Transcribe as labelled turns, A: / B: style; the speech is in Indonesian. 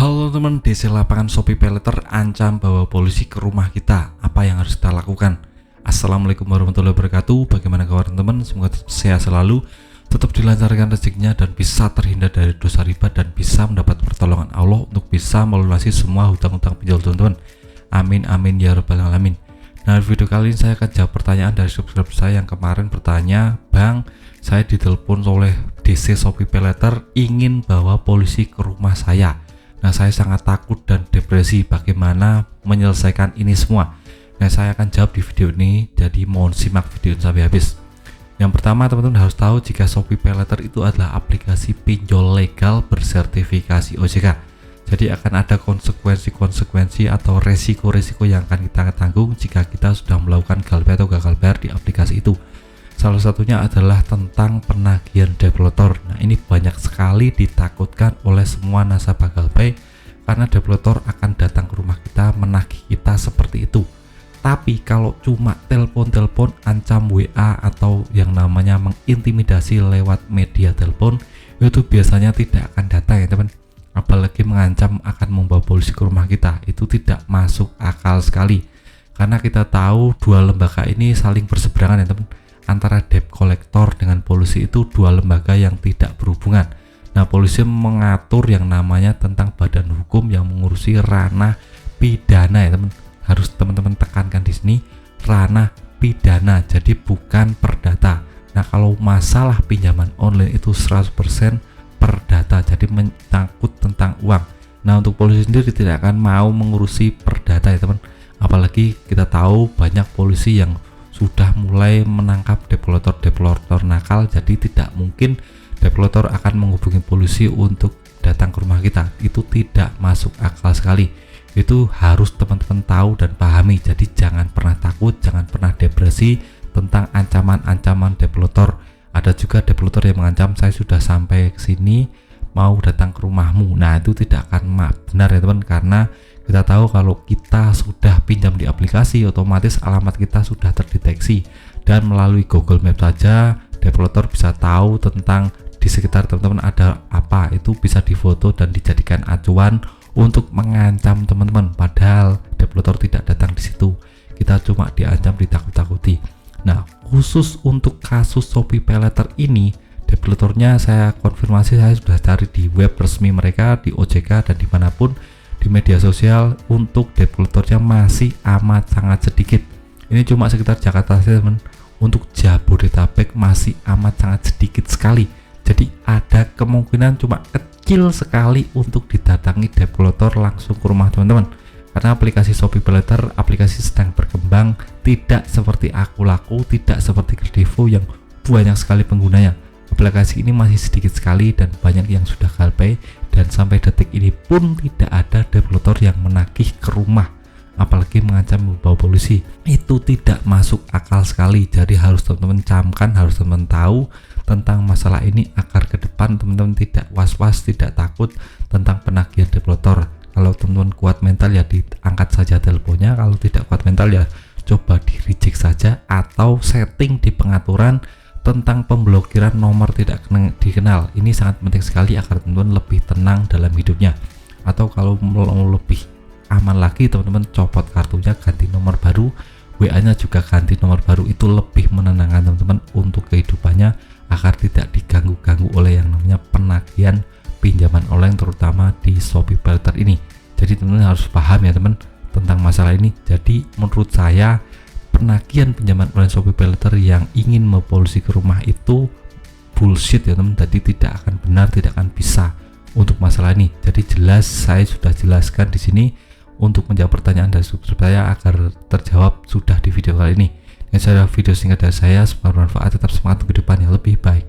A: Halo teman, DC lapangan Shopee Paylater ancam bawa polisi ke rumah kita. Apa yang harus kita lakukan? Assalamualaikum warahmatullahi wabarakatuh. Bagaimana kabar teman-teman? Semoga sehat selalu, tetap dilancarkan rezekinya dan bisa terhindar dari dosa riba dan bisa mendapat pertolongan Allah untuk bisa melunasi semua hutang-hutang pinjol teman-teman. Amin amin ya rabbal alamin. Nah, video kali ini saya akan jawab pertanyaan dari subscriber saya yang kemarin bertanya, "Bang, saya ditelepon oleh DC Shopee Paylater ingin bawa polisi ke rumah saya. Nah, saya sangat takut dan depresi. Bagaimana menyelesaikan ini semua?" Nah, saya akan jawab di video ini, jadi mohon simak video ini sampai habis. Yang pertama, teman-teman harus tahu jika Shopee Paylater itu adalah aplikasi pinjol legal bersertifikasi OJK. Jadi akan ada konsekuensi-konsekuensi atau resiko-resiko yang akan kita tanggung jika kita sudah melakukan galbay atau gagal bayar di aplikasi itu. Salah satunya adalah tentang penagihan developer. Nah, ini banyak sekali ditakutkan oleh semua nasabah galbay karena developer akan datang ke rumah kita menagih kita seperti itu. Tapi kalau cuma telepon-telepon, ancam WA atau yang namanya mengintimidasi lewat media telepon, itu biasanya tidak akan datang ya teman. Apalagi mengancam akan membawa polisi ke rumah kita, itu tidak masuk akal sekali. Karena kita tahu dua lembaga ini saling berseberangan ya teman. Antara debt collector dengan polisi itu dua lembaga yang tidak berhubungan. Nah, polisi mengatur yang namanya tentang badan hukum yang mengurusi ranah pidana ya teman. Harus teman-teman tekankan di sini, ranah pidana, jadi bukan perdata. Nah, kalau masalah pinjaman online itu 100% perdata, jadi menyangkut tentang uang. Nah, untuk polisi sendiri tidak akan mau mengurusi perdata ya teman. Apalagi kita tahu banyak polisi yang sudah mulai menangkap developer nakal, jadi tidak mungkin developer akan menghubungi polisi untuk datang ke rumah kita. Itu tidak masuk akal sekali. Itu harus teman-teman tahu dan pahami. Jadi jangan pernah takut, jangan pernah depresi tentang ancaman-ancaman developer. Ada juga developer yang mengancam, "Saya sudah sampai ke sini, mau datang ke rumahmu." Nah, itu tidak akan benar ya teman, karena kita tahu kalau kita sudah pinjam di aplikasi, otomatis alamat kita sudah terdeteksi, dan melalui Google Maps saja developer bisa tahu tentang di sekitar teman-teman ada apa. Itu bisa difoto dan dijadikan acuan untuk mengancam teman-teman, padahal developer tidak datang di situ. Kita cuma diancam, ditakut-takuti. Nah, khusus untuk kasus Shopee Paylater ini, developernya saya konfirmasi, saya sudah cari di web resmi mereka, di OJK dan dimanapun di media sosial, untuk developernya masih amat sangat sedikit. Ini cuma sekitar Jakarta saja teman. Untuk Jabodetabek masih amat sangat sedikit sekali. Jadi ada kemungkinan cuma kecil sekali untuk didatangi developer langsung ke rumah teman-teman. Karena aplikasi Shopee Paylater aplikasi sedang berkembang, tidak seperti Aku Laku, tidak seperti Kredivo yang banyak sekali penggunanya. Aplikasi ini masih sedikit sekali dan banyak yang sudah galbay, dan sampai detik ini pun tidak ada developer yang menagih ke rumah, apalagi mengancam membawa polisi. Itu tidak masuk akal sekali. Jadi harus teman-teman camkan, harus teman-teman tahu tentang masalah ini agar ke depan teman-teman tidak was-was, tidak takut tentang penagihan developer. Kalau teman-teman kuat mental ya diangkat saja teleponnya, kalau tidak kuat mental ya coba di reject saja, atau setting di pengaturan tentang pemblokiran nomor tidak dikenal. Ini sangat penting sekali agar teman-teman lebih tenang dalam hidupnya. Atau kalau mau lebih aman lagi, teman-teman copot kartunya, ganti nomor baru, WA-nya juga ganti nomor baru. Itu lebih menenangkan teman-teman untuk kehidupannya agar tidak diganggu-ganggu oleh yang namanya penagihan pinjaman online, terutama di Shopee Paylater ini. Jadi teman-teman harus paham ya teman tentang masalah ini. Jadi menurut saya penagihan pinjaman online Shopee Paylater yang ingin mempolisi ke rumah itu bullshit ya teman. Jadi tidak akan benar, tidak akan bisa untuk masalah ini. Jadi jelas, saya sudah jelaskan di sini untuk menjawab pertanyaan dari subscriber saya agar terjawab sudah di video kali ini. Ini adalah video singkat dari saya, semoga bermanfaat. Tetap semangat untuk kehidupan yang lebih baik.